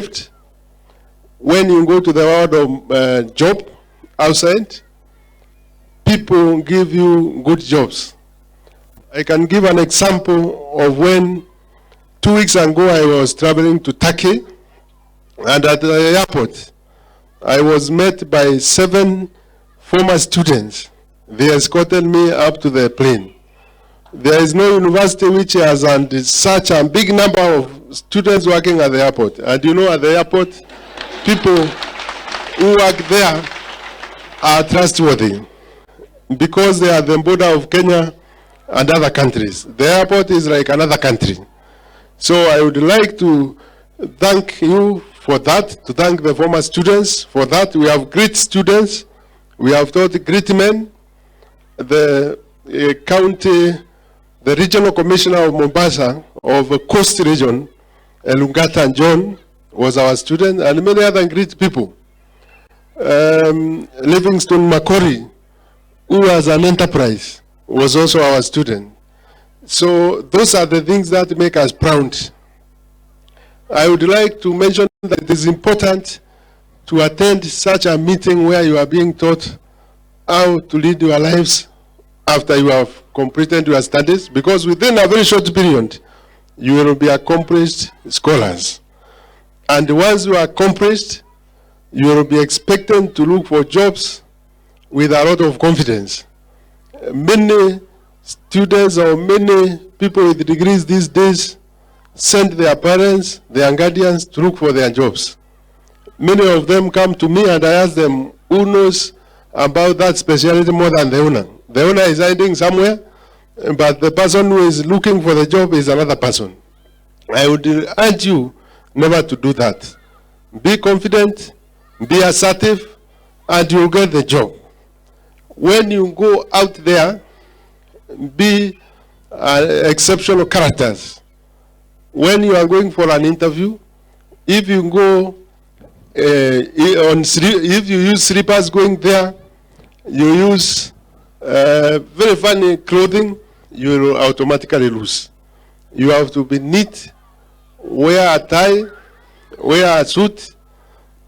left. When you go to the world of job outside, people give you good jobs. I can give an example of when 2 weeks ago I was traveling to Turkey, and at the airport I was met by 7 former students. They escorted me up to the plane. There is no university which has such a big number of students working at the airport. And you know, at the airport, people who work there are trustworthy because they are the border of Kenya and other countries. The airport is like another country. So I would like to thank you for that, to thank the former students for that. We have great students. We have taught great men. The regional commissioner of Mombasa, of the Coast region, Lungata and John, was our student, and many other great people. Livingston Makori, who was an enterprise, was also our student. So those are the things that make us proud. I would like to mention that it is important to attend such a meeting where you are being taught how to lead your lives after you have completed your studies, because within a very short period, you will be accomplished scholars. And once you are accomplished, you will be expected to look for jobs with a lot of confidence. Many students or many people with degrees these days send their parents, their guardians to look for their jobs. Many of them come to me and I ask them, who knows about that specialty more than the owner? The owner is hiding somewhere, but the person who is looking for the job is another person. I would urge you never to do that. Be confident, be assertive, and you'll get the job. When you go out there, be exceptional characters. When you are going for an interview, if you go if you use slippers going there, you use very funny clothing, you will automatically lose. You have to be neat, wear a tie, wear a suit,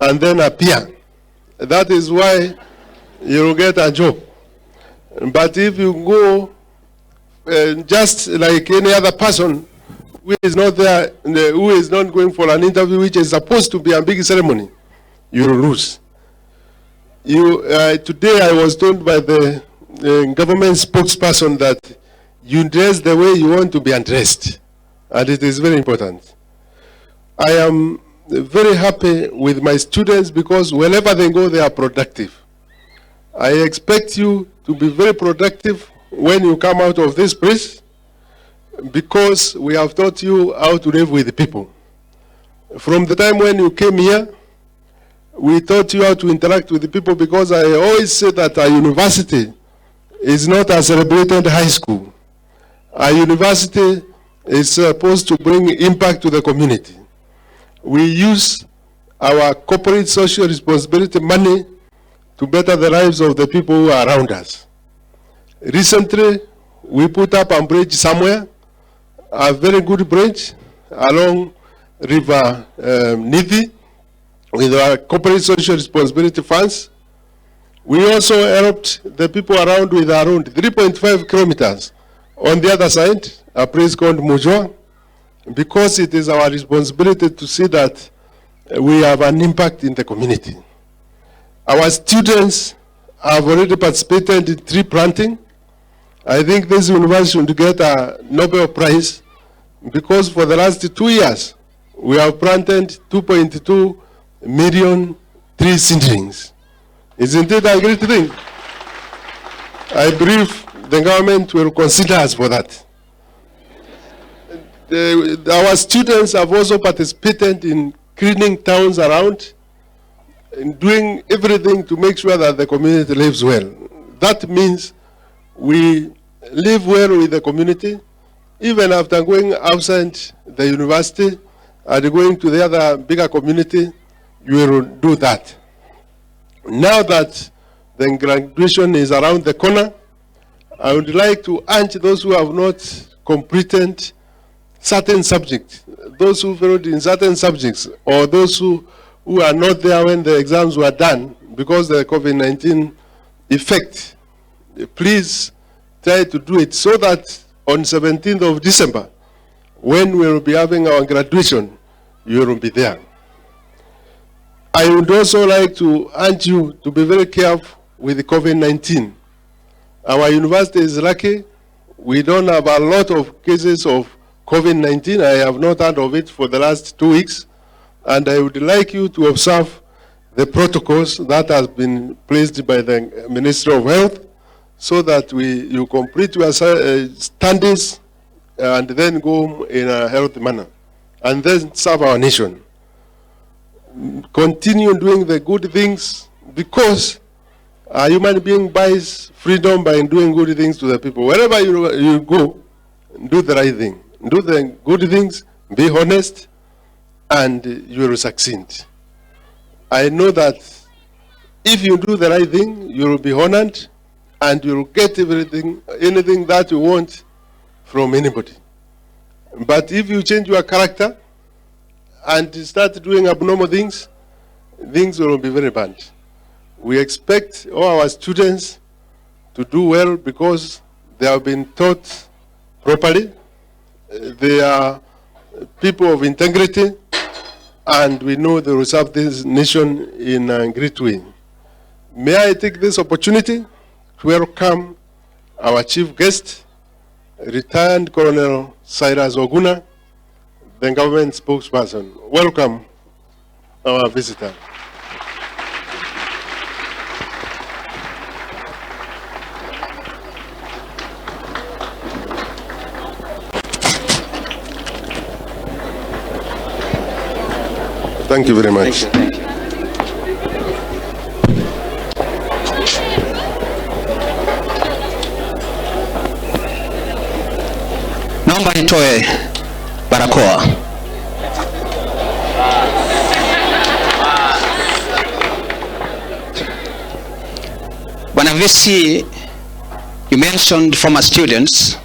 and then appear. That is why you will get a job. But if you go just like any other person who is not there, who is not going for an interview which is supposed to be a big ceremony, you will lose. Today I was told by the government spokesperson that you dress the way you want to be addressed, and it is very important. I am very happy with my students because wherever they go, they are productive. I expect you to be very productive when you come out of this place, because we have taught you how to live with people. From the time when you came here, we taught you how to interact with the people, because I always say that a university is not a celebrated high school. A university is supposed to bring impact to the community. We use our corporate social responsibility money to better the lives of the people who are around us. Recently, we put up a bridge somewhere, a very good bridge along River Nithi with our corporate social responsibility funds. We also helped the people around with around 3.5 kilometers on the other side, a place called Mujoa, because it is our responsibility to see that we have an impact in the community. Our students have already participated in tree planting. I think this university should get a Nobel Prize, because for the last 2 years, we have planted 2.2 million tree seedlings. Isn't it a great thing? I believe the government will consider us for that. Our students have also participated in cleaning towns around, in doing everything to make sure that the community lives well. That means we live well with the community, even after going outside the university and going to the other bigger community, you will do that. Now that the graduation is around the corner, I would like to urge those who have not completed certain subjects, those who failed in certain subjects, or those who are not there when the exams were done because of the COVID-19 effect, please try to do it so that on 17th of December, when we will be having our graduation, you will be there. I would also like to urge you to be very careful with the COVID-19. Our university is lucky. We don't have a lot of cases of COVID-19. I have not heard of it for the last 2 weeks. And I would like you to observe the protocols that has been placed by the Ministry of Health so that you complete your studies and then go in a healthy manner and then serve our nation. Continue doing the good things because a human being buys freedom by doing good things to the people. Wherever you go, do the right thing. Do the good things, be honest, and you will succeed. I know that if you do the right thing, you will be honored and you will get everything, anything that you want from anybody. But if you change your character and start doing abnormal things, things will be very bad. We expect all our students to do well because they have been taught properly. They are people of integrity, and we know they will serve this nation in a great way. May I take this opportunity to welcome our chief guest, retired Colonel Cyrus Oguna, the government spokesperson. Welcome, our visitor. Thank you very much. Thank you. Naomba nitoe barakoa. Bwana VC, you mentioned former students,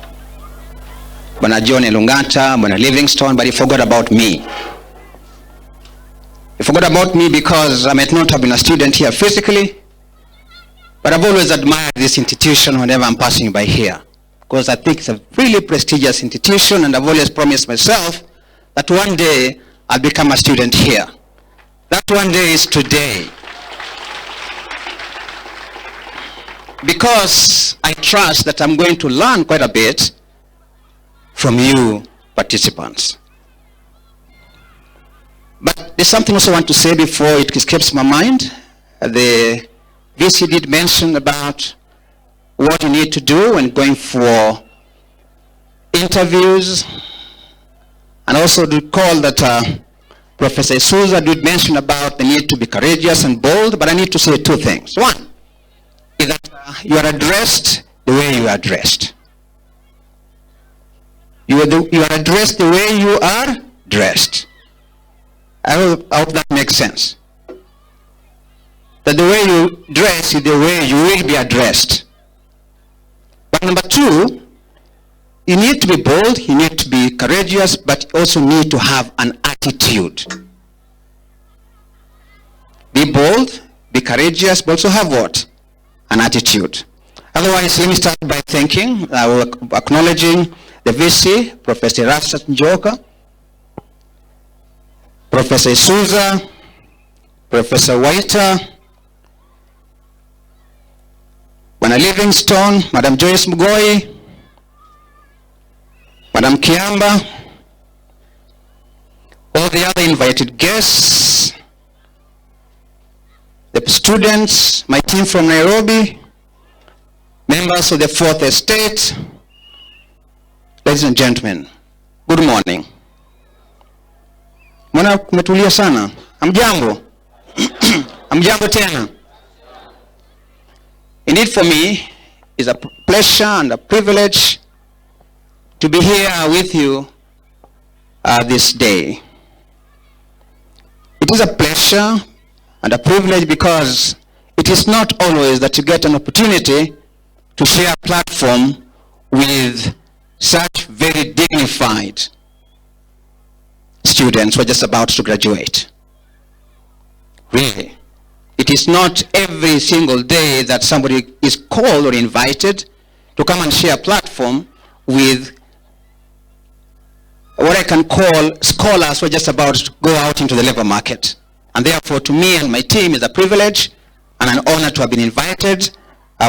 Bwana John Elungata, Bwana Livingstone, but you forgot about me. You forgot about me because I might not have been a student here physically, but I've always admired this institution whenever I'm passing by here, because I think it's a really prestigious institution, and I've always promised myself that one day I'll become a student here. That one day is today. Because I trust that I'm going to learn quite a bit from you participants. But there's something else I want to say before it escapes my mind. The VC did mention about what you need to do when going for interviews, and also to call that Professor Souza did mention about the need to be courageous and bold, but I need to say two things. One is that you are addressed the way you are dressed. You are addressed the way you are dressed. I hope that makes sense. That the way you dress is the way you will be addressed. But number two, you need to be bold, you need to be courageous, but you also need to have an attitude. Be bold, be courageous, but also have what? An attitude. Otherwise, let me start by thanking, acknowledging the VC, Professor Erastus Njoka, Professor Souza, Professor Waiter, Bwana Livingstone, Madam Joyce Mugoi, Madam Kiamba, all the other invited guests, the students, my team from Nairobi, members of the Fourth Estate, ladies and gentlemen, good morning. Mbona kumetulia sana? Hamjambo? Hamjambo tena? Indeed, for me, it's a pleasure and a privilege to be here with you this day. It is a pleasure and a privilege because it is not always that you get an opportunity to share a platform with such very dignified students who are just about to graduate. Really. It is not every single day that somebody is called or invited to come and share a platform with what I can call scholars who are just about to go out into the labor market. And therefore, to me and my team, is a privilege and an honor to have been invited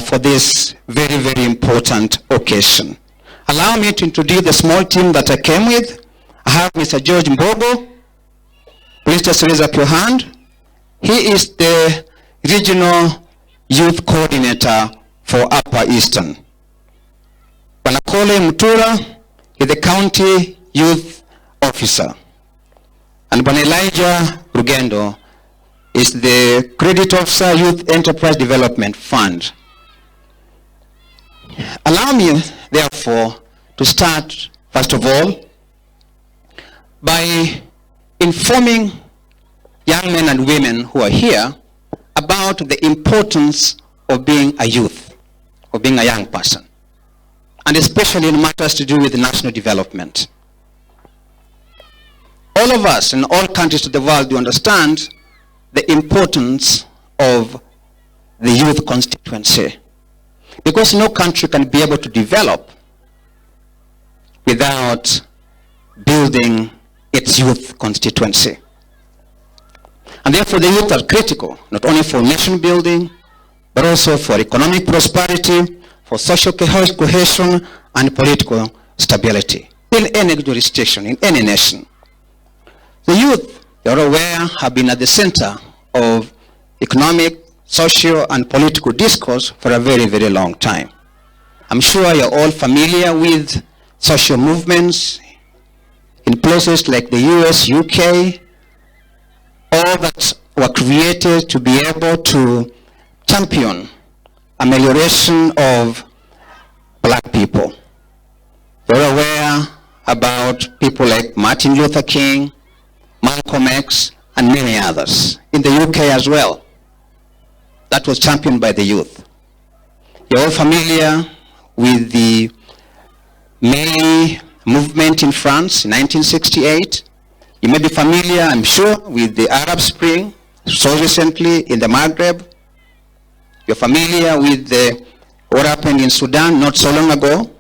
for this very, very important occasion. Allow me to introduce the small team that I came with. I have Mr. George Mbogo. Please just raise up your hand. He is the Regional Youth Coordinator for Upper Eastern. Panakole Mutura is the County Youth Officer. And Ban Elijah Rugendo is the Credit Officer, Youth Enterprise Development Fund. Allow me, therefore, to start, first of all, by informing young men and women who are here about the importance of being a youth, of being a young person, and especially in matters to do with national development. All of us in all countries of the world do understand the importance of the youth constituency, because no country can be able to develop without building its youth constituency. And therefore the youth are critical, not only for nation building, but also for economic prosperity, for social cohesion, and political stability in any jurisdiction, in any nation. The youth, you're aware, have been at the center of economic, social, and political discourse for a very, very long time. I'm sure you're all familiar with social movements in places like the US, UK, all that were created to be able to champion amelioration of black people. You're aware about people like Martin Luther King, Malcolm X, and many others. In the UK as well. That was championed by the youth. You're all familiar with the May movement in France in 1968. You may be familiar, I'm sure, with the Arab Spring, so recently in the Maghreb. You're familiar with what happened in Sudan not so long ago,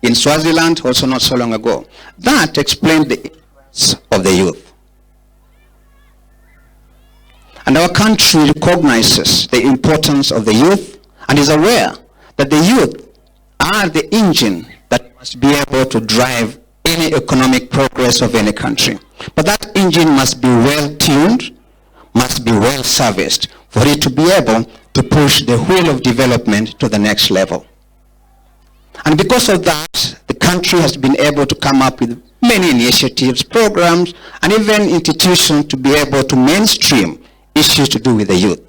in Swaziland also not so long ago. That explained the influence of the youth. And our country recognizes the importance of the youth and is aware that the youth are the engine that must be able to drive any economic progress of any country. But that engine must be well tuned, must be well serviced for it to be able to push the wheel of development to the next level. And because of that, the country has been able to come up with many initiatives, programs, and even institutions to be able to mainstream issues to do with the youth.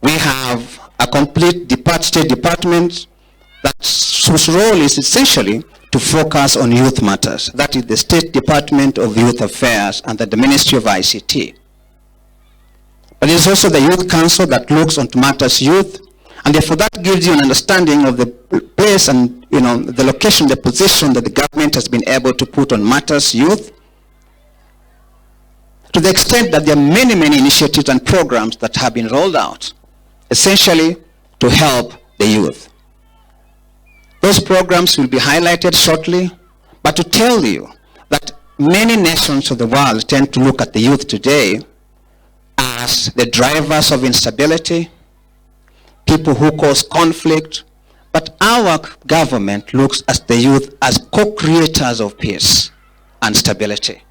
We have a complete state department whose role is essentially to focus on youth matters. That is the State Department of Youth Affairs under the Ministry of ICT. But there's also the Youth Council that looks onto matters youth, and therefore that gives you an understanding of the place and the location, the position that the government has been able to put on matters youth, to the extent that there are many, many initiatives and programs that have been rolled out, essentially to help the youth. Those programs will be highlighted shortly, but to tell you that many nations of the world tend to look at the youth today as the drivers of instability, people who cause conflict, but our government looks at the youth as co-creators of peace and stability.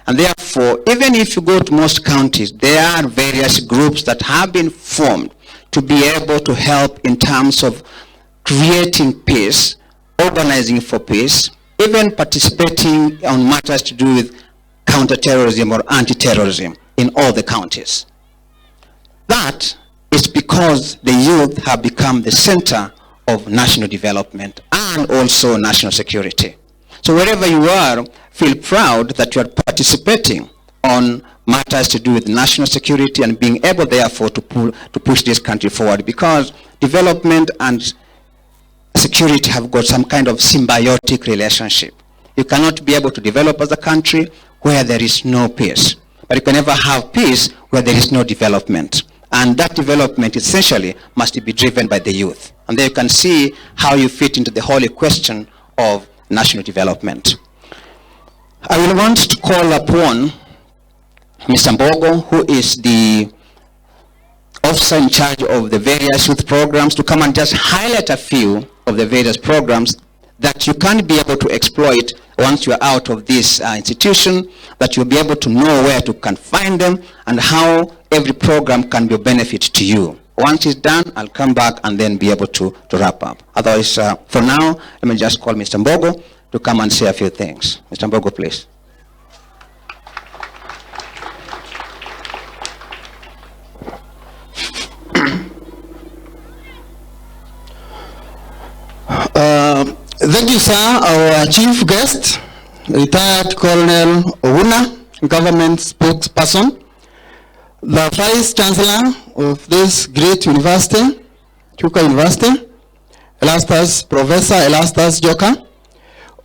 And therefore, even if you go to most counties, there are various groups that have been formed to be able to help in terms of creating peace, organizing for peace, even participating on matters to do with counterterrorism or anti-terrorism in all the counties. That is because the youth have become the center of national development and also national security. So wherever you are, feel proud that you are participating on matters to do with national security and being able, therefore, to push this country forward, because development and security have got some kind of symbiotic relationship. You cannot be able to develop as a country where there is no peace. But you can never have peace where there is no development. And that development essentially must be driven by the youth. And there you can see how you fit into the whole question of national development. I will want to call upon Mr. Mbogo, who is the officer in charge of the various youth programs, to come and just highlight a few of the various programs that you can be able to exploit once you are out of this institution, that you'll be able to know where to can find them and how every program can be a benefit to you. Once it's done, I'll come back and then be able to wrap up. Otherwise, for now, let me just call Mr. Mbogo to come and say a few things. Mr. Mbogo, please. Thank you, sir. Our chief guest, retired Colonel Owuna, government spokesperson, the Vice Chancellor of this great university, Chuka University, Professor Erastus Njoka,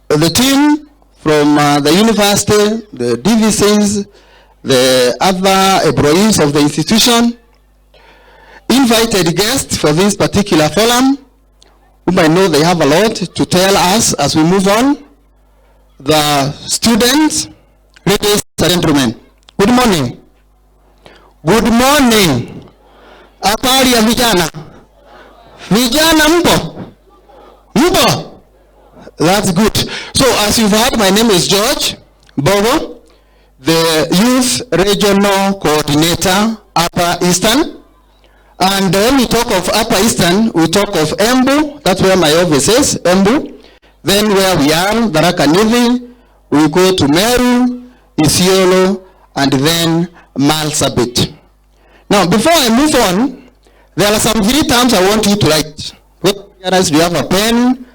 the team from the university, the DVCs, the other employees of the institution, invited guests for this particular forum, whom I know they have a lot to tell us as we move on. The students, ladies and gentlemen, good morning. Good morning. Habari ya vijana. Vijana mpo? Mpo? That's good. So as you've heard, my name is George Bogo, the Youth Regional Coordinator, Upper Eastern. And when we talk of Upper Eastern, we talk of Embu. That's where my office is, Embu. Then where we are, Tharaka Nithi, we go to Meru, Isiolo, and then Marsabit. Now, before I move on, there are some 3 terms I want you to write. Whereas you have a pen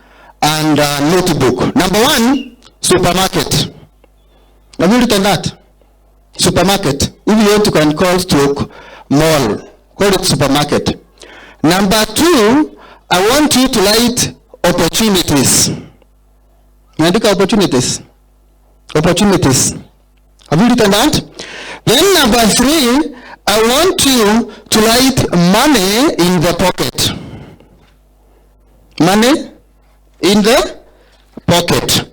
and a notebook. Number 1, supermarket. Have you written that? Supermarket. If you want, you can call stroke mall. Call it supermarket. Number 2, I want you to write opportunities. Opportunities. Opportunities. Have you written that? Then number 3, I want you to write money in the pocket. Money in the pocket.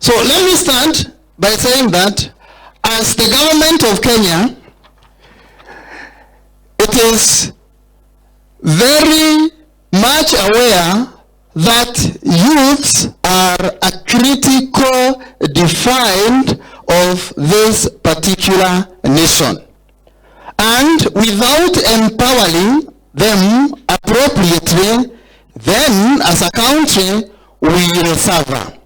So let me start by saying that as the government of Kenya, it is very much aware that youths are a critical defined of this particular nation. And without empowering them appropriately, then as a country, we will suffer.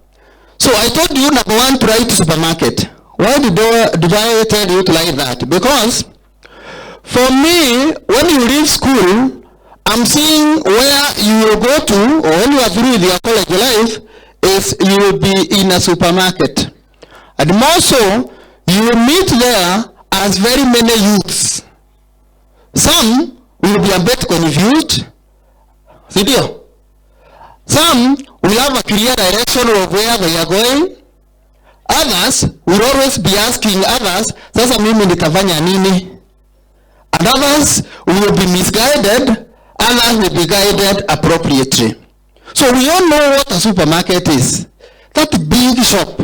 So I told you, number 1, to write supermarket. Why did I tell you to write that? Because for me, when you leave school, I'm seeing where you will go to, or when you are through with your college life, is you will be in a supermarket. And more so, you will meet there as very many youths. Some will be a bit confused. Some will have a clear direction of where they are going. Others will always be asking others, sasa mimi nitafanya nini? And others will be misguided, others will be guided appropriately. So we all know what a supermarket is. That big shop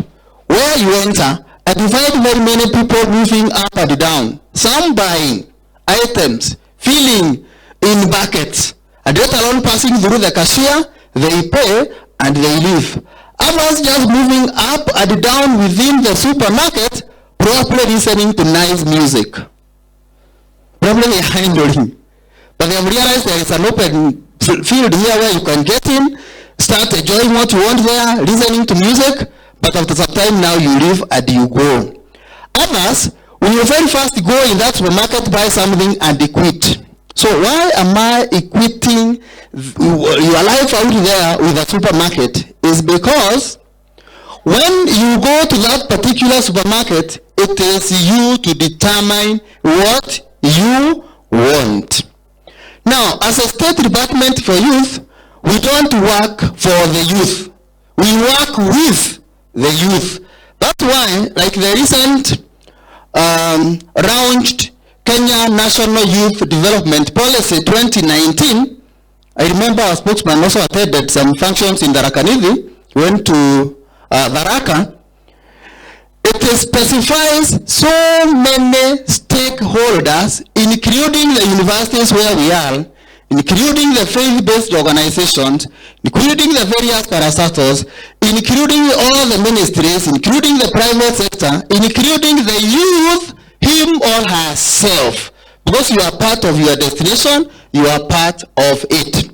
where you enter and you find very many people moving up and down. Some buying items, filling in buckets, and let alone passing through the cashier, they pay and they leave. Others just moving up and down within the supermarket, probably listening to nice music. Probably handling. But they have realized there is an open field here where you can get in, start enjoying what you want there, listening to music, but after some time now you leave and you go. Others, when you very fast go in that supermarket, buy something and quit. So why am I equating your life out there with a supermarket? Is because when you go to that particular supermarket, it is you to determine what you want. Now, as a state department for youth, we don't work for the youth. We work with the youth. That's why, like the recent launched Kenya National Youth Development Policy 2019, I remember our spokesman also attended some functions in Dharakanithi, went to Tharaka. It specifies so many stakeholders, including the universities where we are, including the faith-based organizations, including the various parastatals, including all the ministries, including the private sector, including the youth, him or herself. Because you are part of your destination, you are part of it.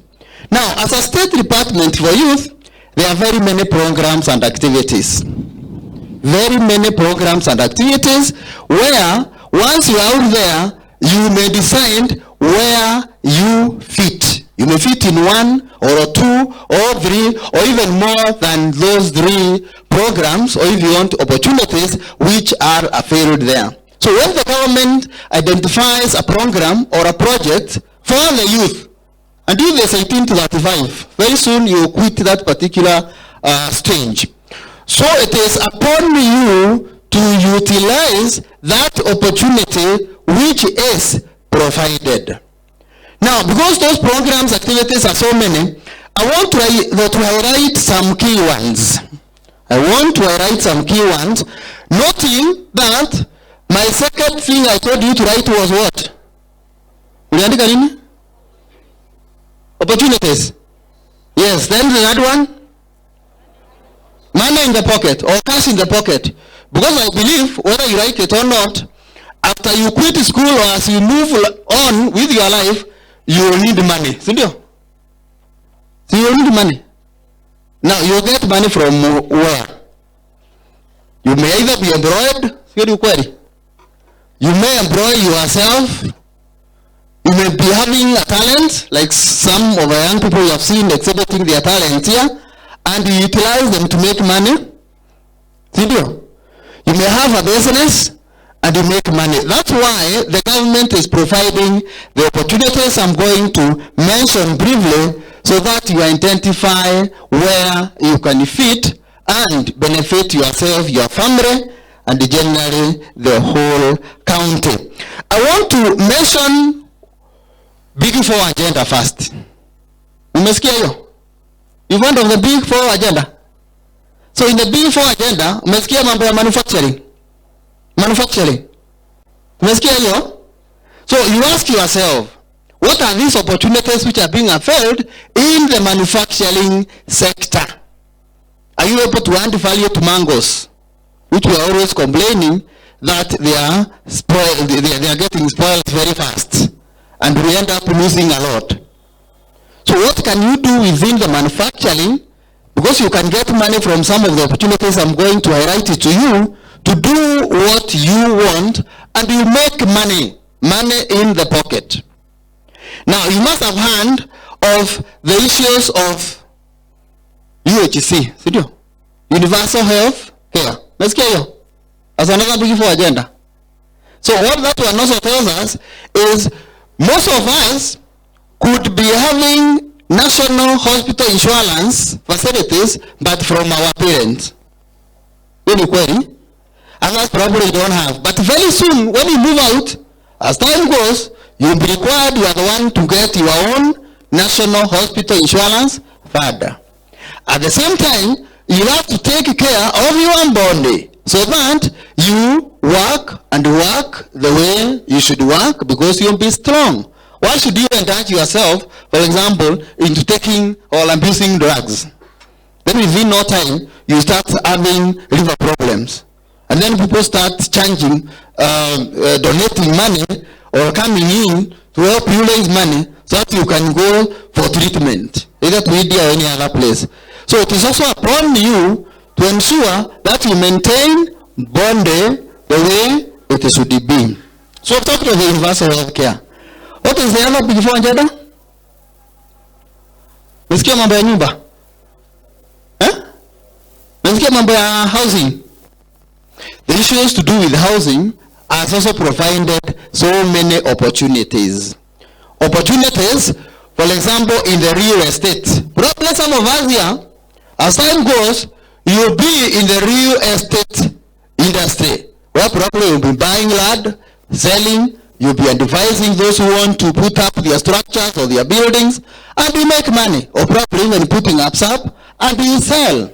Now, as a state department for youth, there are very many programs and activities. Very many programs and activities where, once you are out there, you may decide where you fit. You may fit in one or two or three or even more than those three programs, or if you want opportunities which are available there. So when the government identifies a program or a project for the youth, and if there's 18 to 35, very soon you quit that particular stage. So it is upon you to utilize that opportunity which is provided. Now, because those programs, activities are so many, I want to highlight some key ones. I want to highlight some key ones, noting that my second thing I told you to write was what? Uliandika nini? Opportunities. Yes, then the third one? Money in the pocket or cash in the pocket. Because I believe, whether you write it or not, after you quit school or as you move on with your life, you will need money. So you will need money. Now, you get money from where? You may either be employed, you may employ yourself, you may be having a talent, like some of the young people you have seen exhibiting their talent here, and you utilize them to make money. You may have a business and you make money. That's why the government is providing the opportunities I'm going to mention briefly, so that you identify where you can fit and benefit yourself, your family, and generally the whole county. I want to mention Big Four agenda first. Umesikia hiyo? You've heard of the Big Four agenda? So in the Big Four agenda, umesikia mambo ya manufacturing. Umesikia hiyo? So you ask yourself, what are these opportunities which are being availed in the manufacturing sector? Are you able to add value to mangoes, which we are always complaining that they are getting spoiled very fast, and we end up losing a lot? So what can you do within the manufacturing? Because you can get money from some of the opportunities I'm going to highlight it to you, to do what you want, and you make money in the pocket. Now, you must have heard of the issues of UHC, Universal Health Care. Let's get you. As another Big Four agenda. So what that one also tells us is most of us could be having national hospital insurance facilities, but from our parents. Others probably don't have. But very soon, when you move out, as time goes, you'll be required, you are the one to get your own national hospital insurance further. At the same time, you have to take care of your body, so that you work and work the way you should work, because you'll be strong. Why should you indulge yourself, for example, into taking or abusing drugs? Then within no time, you start having liver problems. And then people start changing, donating money or coming in to help you raise money so that you can go for treatment, either to India or any other place. So it is also upon you to ensure that you maintain body the way it should be. So we've talked about the universal health care. What is the other Big Four agenda? Nasikia mambo ya nyumba. Nasikia mambo ya housing. The issues to do with housing has also provided so many opportunities. Opportunities, for example, in the real estate. Probably some of us here, as time goes, You'll be in the real estate industry, where probably you'll be buying land, selling, you'll be advising those who want to put up their structures or their buildings, and you make money, or probably even putting up, and you sell.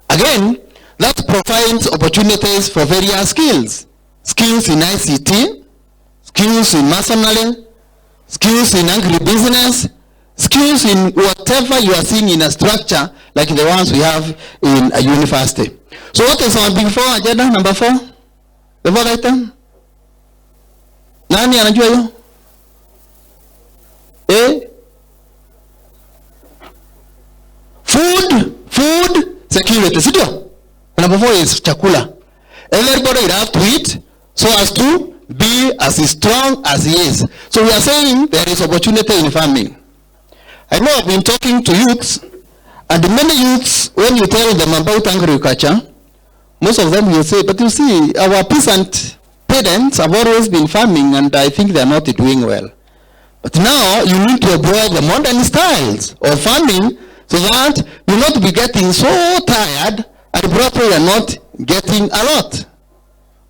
Again, that provides opportunities for various skills. Skills in ICT, skills in masonry, skills in agribusiness, skills in whatever you are seeing in a structure like the ones we have in a university. So what is our before agenda number 4? The fourth item? Nani anajua hiyo? Food security. Sio? Number 4 is chakula. Everybody will have to eat so as to be as strong as he is. So we are saying there is opportunity in farming. I know I've been talking to youths, and many youths, when you tell them about agriculture, most of them will say, but you see, our peasant parents have always been farming, and I think they are not doing well. But now you need to employ the modern styles of farming so that you will not be getting so tired and probably are not getting a lot.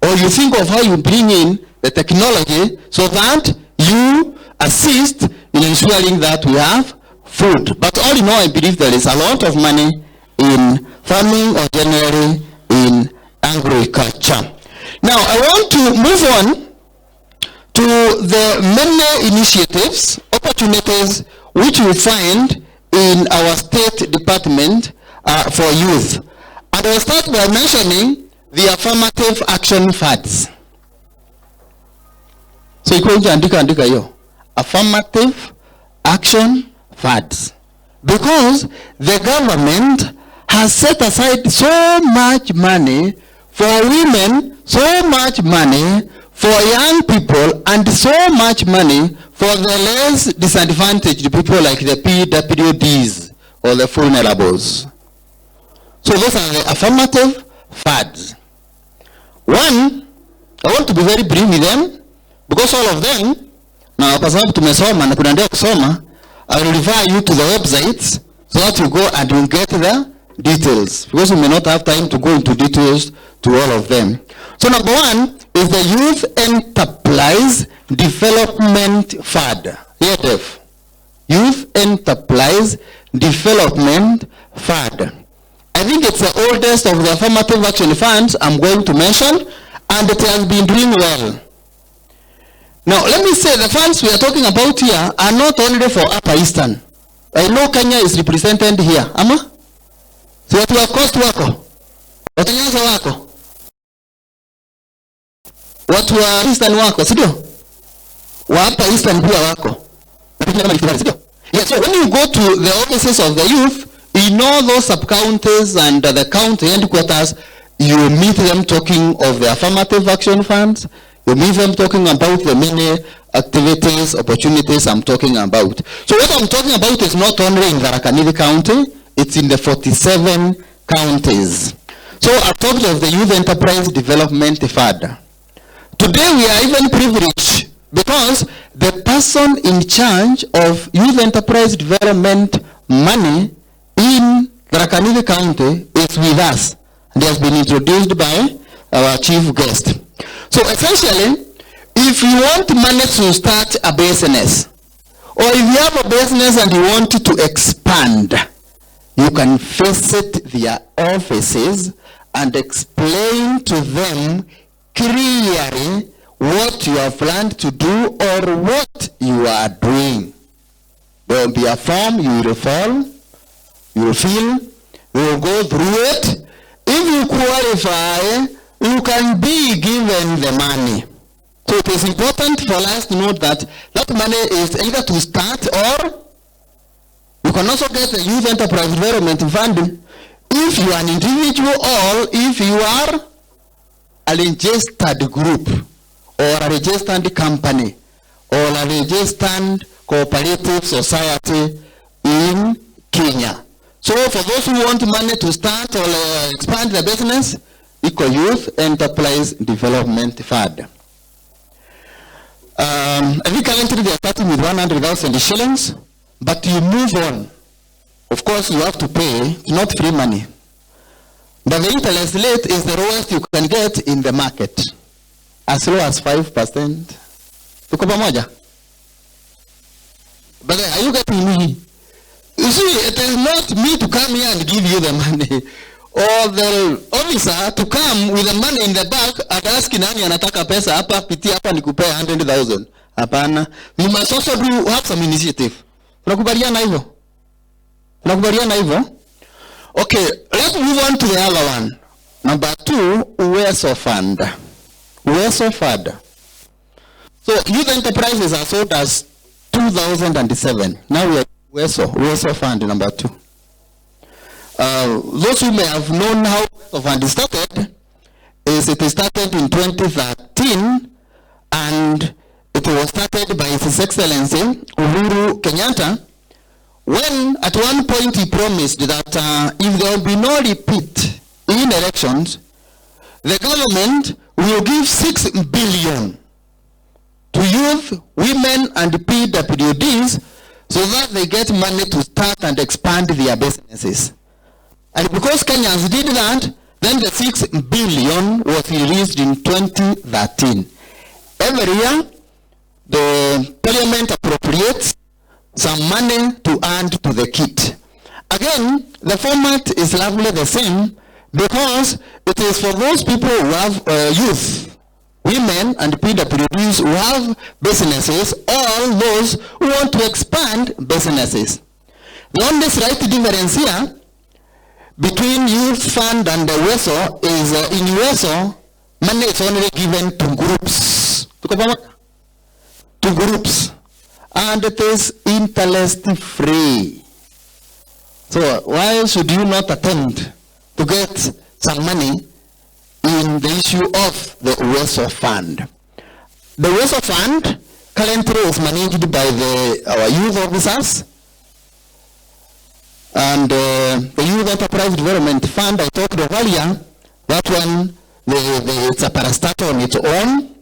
Or you think of how you bring in the technology so that you assist in ensuring that we have food. But all in all, I believe there is a lot of money in farming or generally in agriculture. Now, I want to move on to the many initiatives, opportunities which we find in our State Department for youth. And I'll start by mentioning the affirmative action funds. So you can andika hiyo. Affirmative action funds. Because the government has set aside so much money for women, so much money for young people, and so much money for the less disadvantaged people like the PWDs or the vulnerables. So those are the affirmative funds. One, I want to be very brief with them, because all of them, now kwa sababu tumesoma na kunaendelea kusoma, I will refer you to the websites so that you go and you get the details, because we may not have time to go into details to all of them. So number 1 is the Youth Enterprise Development Fund. YEDF. Youth Enterprise Development Fund. I think it's the oldest of the affirmative action funds I'm going to mention, and it has been doing well. Now, let me say the funds we are talking about here are not only for Upper Eastern. I know Kenya is represented here. Ama? So watu wa Coast wako? Watu Nyanza wako? Watu wa Eastern wako, sidio? Wa Upper Eastern pia wako? Yes, so when you go to the offices of the youth, in all those sub-counties and the county headquarters, you meet them talking of the affirmative action funds. You meet them talking about the many activities, opportunities I'm talking about. So what I'm talking about is not only in Tharaka Nithi County, it's in the 47 counties. So I talked of the Youth Enterprise Development Fund. Today we are even privileged because the person in charge of Youth Enterprise Development money in Tharaka Nithi County is with us, and he has been introduced by our chief guest. So essentially, if you want money to start a business, or if you have a business and you want to expand, you can visit their offices and explain to them clearly what you have planned to do or what you are doing. There will be a form you will fill, you will go through it. If you qualify, you can be given the money. So it is important for us to note that that money is either to start, or you can also get the Youth Enterprise Development Fund if you are an individual, or if you are a registered group, or a registered company, or a registered cooperative society in Kenya. So for those who want money to start or expand their business, Eco Youth Enterprise Development Fund. I think currently they are starting with 100,000 shillings, but you move on. Of course, you have to pay. It's not free money. But the interest rate is the lowest you can get in the market. As low as 5%. Tuko pamoja? But are you getting me? You see, it is not me to come here and give you the money. Or the officer to come with the money in the bag and ask nani anataka pesa hapa, pitia hapa nikupe 100,000. Hapana. You must also have some initiative. Tunakubaliana hivyo? Tunakubaliana hivyo? Okay, let's move on to the other one. Number 2, Uwezo Fund. Uwezo Fund. So youth enterprises are sold as 2007. Now we are Uwezo Fund number 2. Those who may have known how Uwezo Fund started, is it started in 2013, and it was started by His Excellency Uhuru Kenyatta, when at one point he promised that if there will be no repeat in elections, the government will give 6 billion to youth, women, and PWDs so that they get money to start and expand their businesses. And because Kenyans did that, then the 6 billion was released in 2013. Every year, the parliament appropriates some money to add to the kit. Again, the format is largely the same because it is for those people who have youth, women, and PWDs who have businesses, or those who want to expand businesses. The only slight difference here between youth fund and the Uwezo is in Uwezo, money is only given to groups. To groups. And it is interest free. So why should you not attempt to get some money in the issue of the Uwezo Fund? The Uwezo Fund currently is managed by our youth officers, and the Youth Enterprise Development Fund I talked of earlier, that one, it's a parastatal on its own.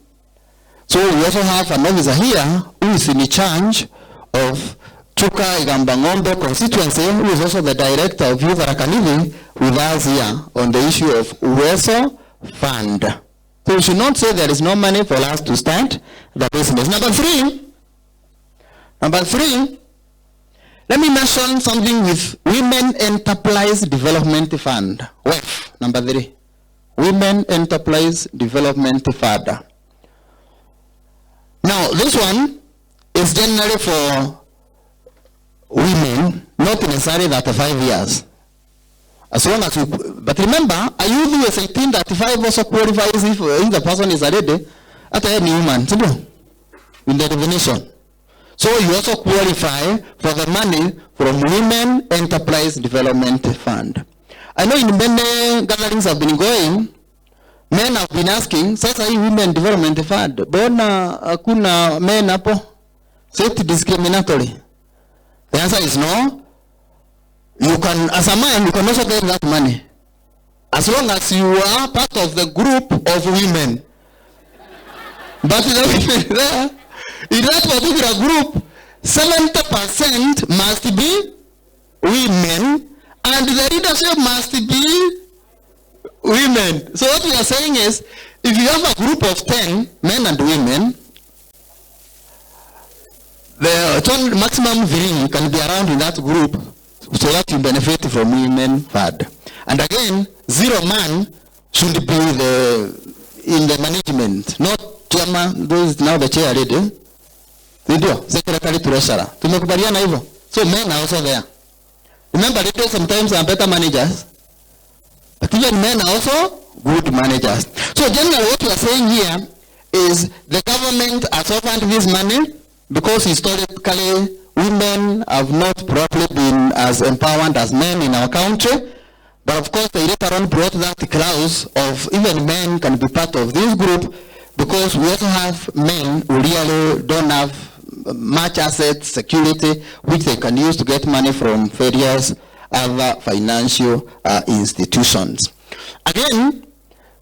So we also have an officer here who is in charge of Chuka University constituency, who is also the director of Youth Arakanivi, with us here on the issue of Uwezo Fund. So we should not say there is no money for us to start the business. Number three, let me mention something with Women Enterprise Development Fund. WEF, number 3. Women Enterprise Development Fund. Now, this one is generally for women, not necessarily 35 years. As long as you, but remember, a youth who is 18, 35 also qualifies if the person is already at any woman, in the definition. So you also qualify for the money from Women Enterprise Development Fund. I know in many gatherings have been going, men have been asking, sasa hii Women Development Fund, bona hakuna men hapo? So it's discriminatory. The answer is no. You can, as a man, you can also get that money. As long as you are part of the group of women. But there, in that particular group, 70% must be women, and the leadership must be women. So what we are saying is, if you have a group of 10 men and women, the maximum viewing can be around in that group, so that you benefit from Women Fund. And again, 0 man should be in the management, not chairman. Those now the chair already. Secretary treasurer. Tumekubaliana hivyo. So men are also there. Remember, ladies sometimes are better managers, but even men are also good managers. So generally what we are saying here is the government has offered this money because historically women have not probably been as empowered as men in our country. But of course they later on brought that clause of even men can be part of this group, because we also have men who really don't have much assets, security, which they can use to get money from various other financial institutions. Again,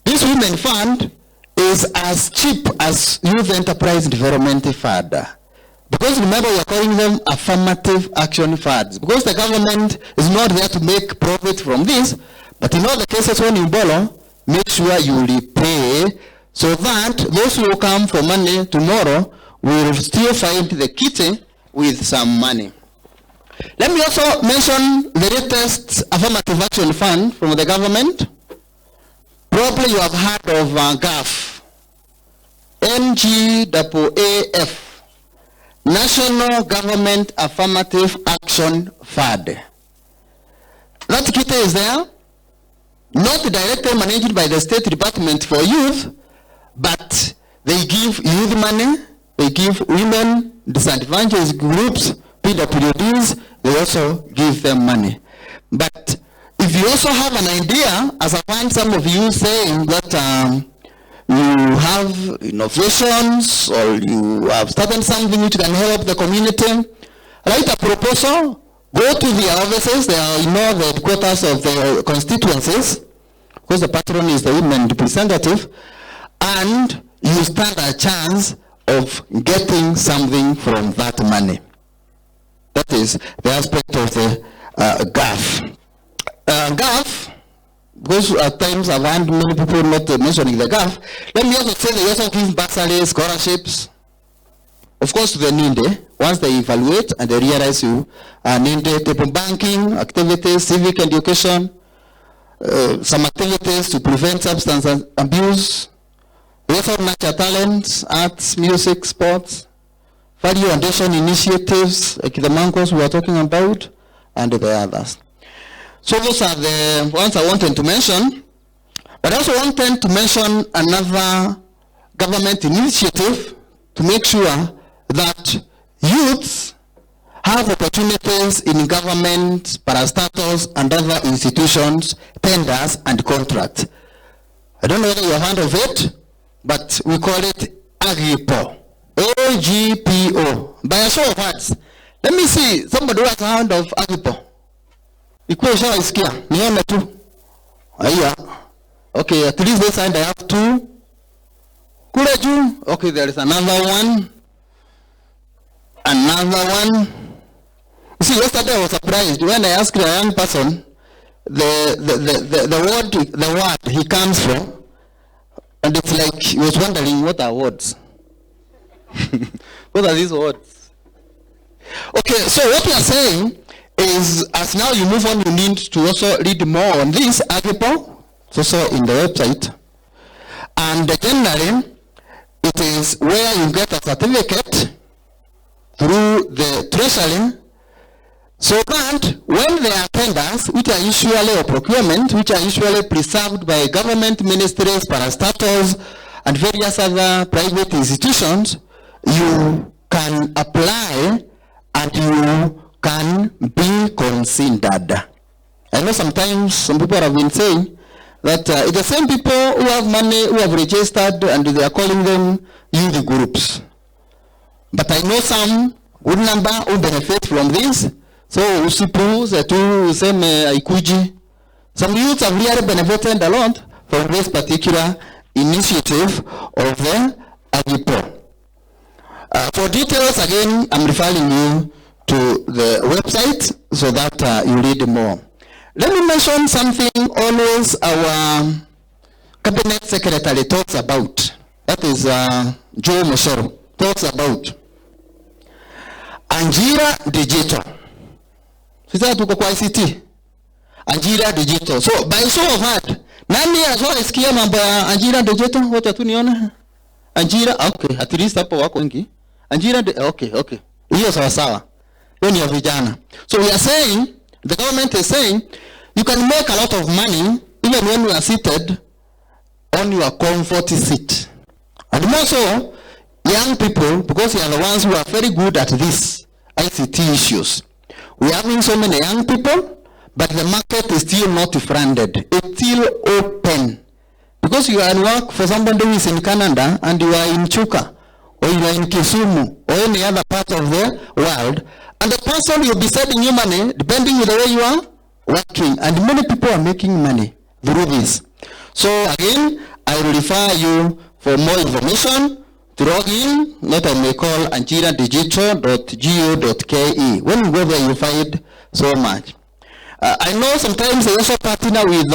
this Women Fund is as cheap as Youth Enterprise Development Fund. Because remember, we are calling them affirmative action funds. Because the government is not there to make profit from this, But in all the cases when you borrow, make sure you repay so that those who come for money tomorrow will still find the kitty with some money. Let me also mention the latest affirmative action fund from the government. Probably you have heard of GAF, NGAAF, National Government Affirmative Action Fund. That kitty is there, not directly managed by the State Department for Youth, but they give youth money, they give women, disadvantaged groups, PWDs, they also give them money. But if you also have an idea, as I find some of you saying that you have innovations or you have started something which can help the community, write a proposal, go to the offices, they are the headquarters of the constituencies, because the patron is the women representative, and you stand a chance of getting something from that money. That is the aspect of the GAF. GAF, because at times I've had many people not mentioning the GAF, let me also say they also give bursaries, scholarships, of course to the needy. Once they evaluate and they realize you are needy, table banking, activities, civic education, some activities to prevent substance abuse. We also nurture talents, arts, music, sports, value addition initiatives, like the Mancos we are talking about, and the others. So those are the ones I wanted to mention. But I also wanted to mention another government initiative to make sure that youths have opportunities in government, parastatals, and other institutions, tenders, and contracts. I don't know whether you have heard of it, but we call it AGPO. AGPO. By a show of hands. Let me see somebody who has heard of AGPO. Equation is clear. Niona two. Okay, at least this side I have two. Kureju. Okay, there is another one. Another one. You see, yesterday I was surprised when I asked a young person the word he comes from, and it's like he was wondering what are words. What are these words? Okay, so what we are saying is, as now you move on, you need to also read more on this article. It's also in the website. And generally, it is where you get a certificate through the treasury, so that when there are tenders, which are usually, or procurement, which are usually preserved by government ministries, parastatals, and various other private institutions, you can apply and you can be considered. I know sometimes some people have been saying that it's the same people who have money, who have registered, and they are calling them youth groups. But I know some good number who benefit from this. So usipu zetu useme ikuji. Some youths have really benefited a lot from this particular initiative of the AGPO. For details, again, I'm referring you to the website so that you read more. Let me mention something always our cabinet secretary talks about. That is Joe Mosoro talks about. Anjira Digital. Sasa tuko kwa ICT. Anjira Digital. So by show of hand, nani asikia mambo ya Anjira Digital? Wote tu niona. Anjira, okay, at least hapo wako wengi. Anjira, okay. Hiyo sawa sawa. Hiyo ni ya vijana. So we are saying, the government is saying, you can make a lot of money even when you are seated on your comfort seat. And more so, young people, because they are the ones who are very good at these ICT issues. We are having so many young people, but the market is still not funded. It's still open. Because you are at work for somebody who is in Canada and you are in Chuka, or you are in Kisumu, or any other part of the world, and the person will be sending you money depending on the way you are working. And many people are making money through this. So again, I will refer you for more information to log in, what I may call anjiradigital.go.ke. When you go there, you find so much. I know sometimes they also partner with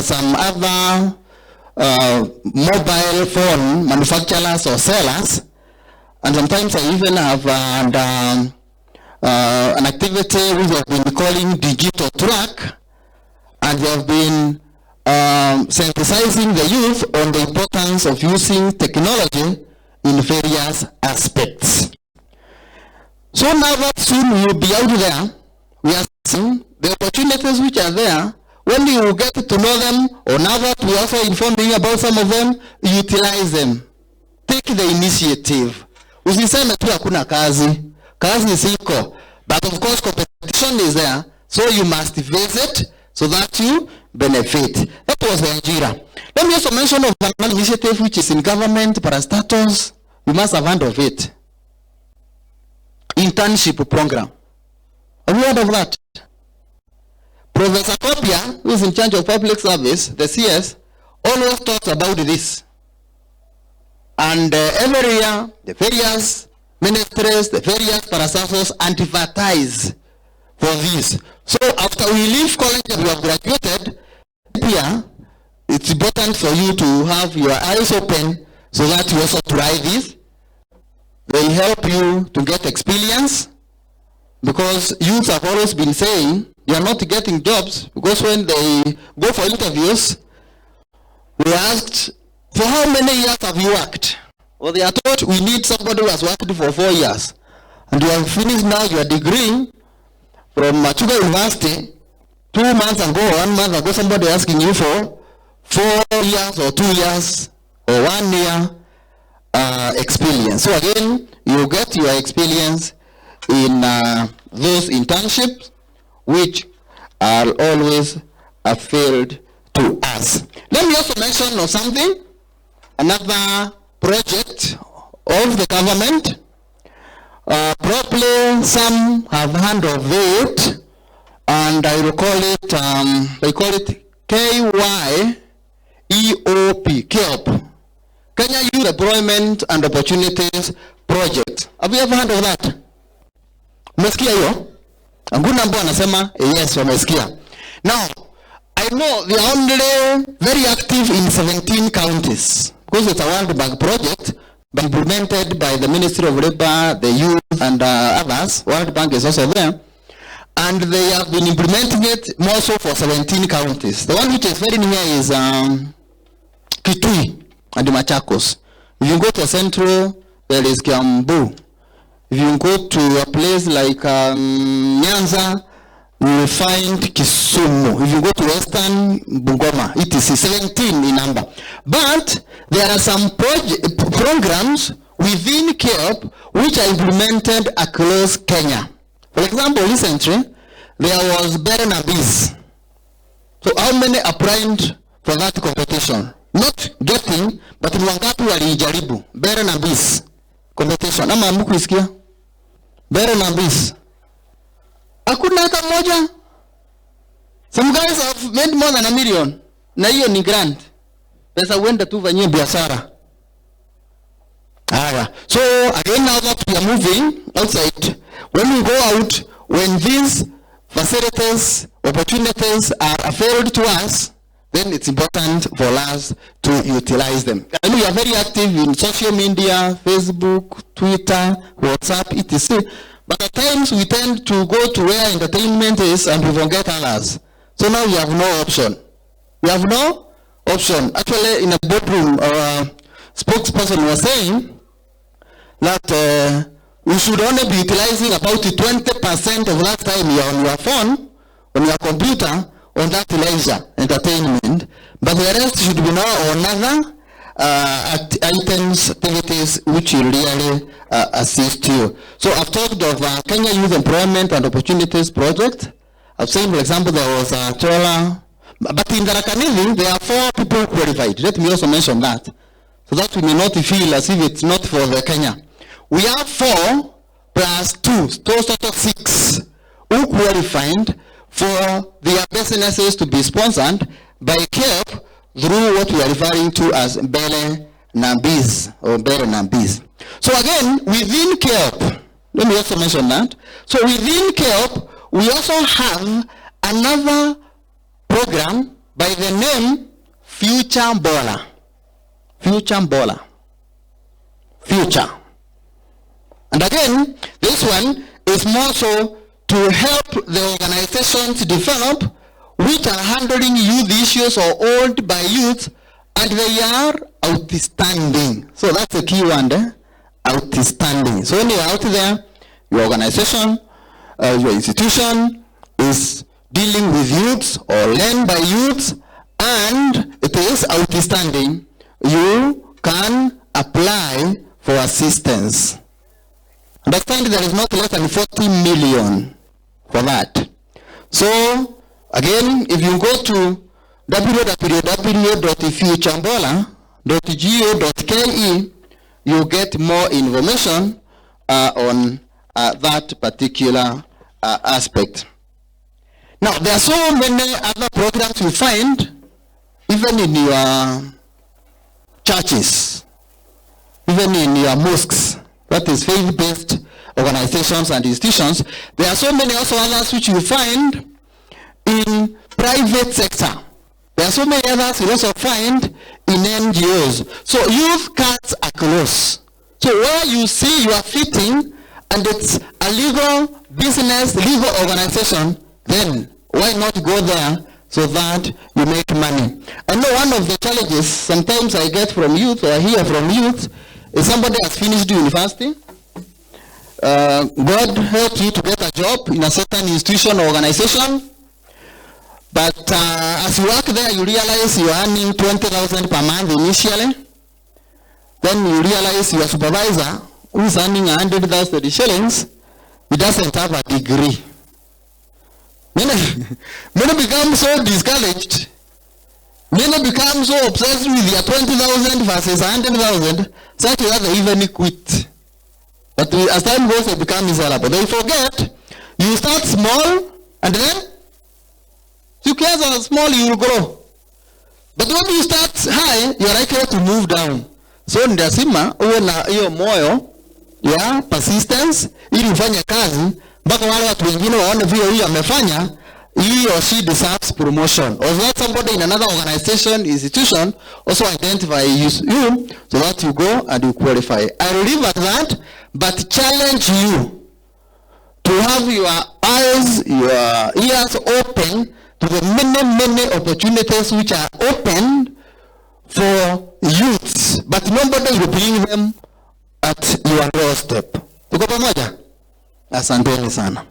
some other mobile phone manufacturers or sellers, and sometimes I even have an activity we have been calling digital track, and they have been sensitizing the youth on the importance of using technology in various aspects. So now that soon we will be out there, we are seeing the opportunities which are there. When you get to know them, or now that we also informed you about some of them, utilize them. Take the initiative. Usiseme tu hakuna kazi. Kazi siko. But of course competition is there, so you must visit so that you benefit. That was the Nigeria. Let me also mention of an initiative which is in government, parastatus. You must have heard of it. Internship program. Have you heard of that? Professor Kopia, who is in charge of public service, the CS, always talks about this. And every year, the various ministries, the various parastatus advertise for this. So after we leave college and we have graduated, here, it's important for you to have your eyes open so that you also try this. They help you to get experience, because youth have always been saying they are not getting jobs, because when they go for interviews, we asked, for how many years have you worked? Well, they are told we need somebody who has worked for 4 years. And you have finished now your degree from Chuka University. 2 months ago, 1 month ago, somebody asking you for 4 years or 2 years or 1 year experience. So again, you get your experience in those internships, which are always a field to us. Let me also mention of something, another project of the government. Probably some have heard of it, and I will call it, they call it KYEOP, KEOP. Kenya Youth Employment and Opportunities Project. Have you ever heard of that? Umesikia hiyo? Anguna ambao anasema yes, wamesikia. Now, I know they are only very active in 17 counties, because it's a World Bank project, but implemented by the Ministry of Labor, the Youth, and others. World Bank is also there. And they have been implementing it more so for 17 counties. The one which is very near is Kitui and Machakos. If you go to Central, there is Kiambu. If you go to a place like Nyanza, you will find Kisumu. If you go to Western, Bungoma, it is 17 in number. But there are some programs within KEOP which are implemented across Kenya. For example, recently, there was Berenabis. So how many applied for that competition? Not getting, but ni wangapi walijaribu? Berenabis competition. Ama mkuisikia? Berenabis. Hakuna hata moja. Some guys have made more than $1 million. Na hiyo ni grant. Pesa uende tu fanyie biashara. So again, now that we are moving outside, when we go out, when these facilities, opportunities are available to us, then it's important for us to utilize them. And we are very active in social media, Facebook, Twitter, WhatsApp, etc. But at times we tend to go to where entertainment is and we forget others. So now we have no option. We have no option. Actually, in a boardroom, our spokesperson was saying that we should only be utilizing about 20% of that time you're on your phone, on your computer, on that leisure entertainment, but the rest should be now on other items, activities which will really assist you. So I've talked of Kenya Youth Employment and Opportunities Project. I've seen, for example, there was a Chola, but in Tharaka-Nithi, there are 4 people qualified. Let me also mention that, so that we may not feel as if it's not for the Kenya. We have 4 plus 2, total 6 who qualified for their businesses to be sponsored by KEOP through what we are referring to as Bere Nambis or Bere Nambis. So again, within KEOP, let me also mention that. So within KEOP, we also have another program by the name Future Bola. Future Bola. Future. And again, this one is more so to help the organizations develop which are handling youth issues or owned by youth, and they are outstanding. So that's the key one there. Outstanding. So when you're out there, your organization, your institution is dealing with youths or led by youths, and it is outstanding, you can apply for assistance. Understand there is not less than 40 million for that. So again, if you go to www.futurebola.go.ke, you get more information on that particular aspect. Now, there are so many other programs you find even in your churches, even in your mosques, that is faith-based organizations and institutions. There are so many also others which you find in private sector. There are so many others you also find in NGOs. So youth cuts across. So where you see you are fitting and it's a legal business, legal organization, then why not go there so that you make money? I know one of the challenges sometimes I get from youth or hear from youth is somebody has finished university. God helped you to get a job in a certain institution or organization. But as you work there, you realize you are earning 20,000 per month initially. Then you realize your supervisor, who is earning 100,000 shillings, he doesn't have a degree. Many become so discouraged. Many become so obsessed with their 20,000 versus 100,000, such that they even quit. But as time goes, they become miserable. They forget, you start small, and then you care how small you will grow. But when you start high, you are likely to move down. So ndasima uwe na hiyo moyo ya persistence ili ufanye kazi mpaka wale watu wengine waone vile huyu amefanya, he or she deserves promotion. Or that somebody in another organization, institution also identify you so that you go and you qualify. I will leave at that, but challenge you to have your eyes, your ears open to the many opportunities which are open for youths, but nobody will bring them at your doorstep. Tuko pamoja? Asanteni sana.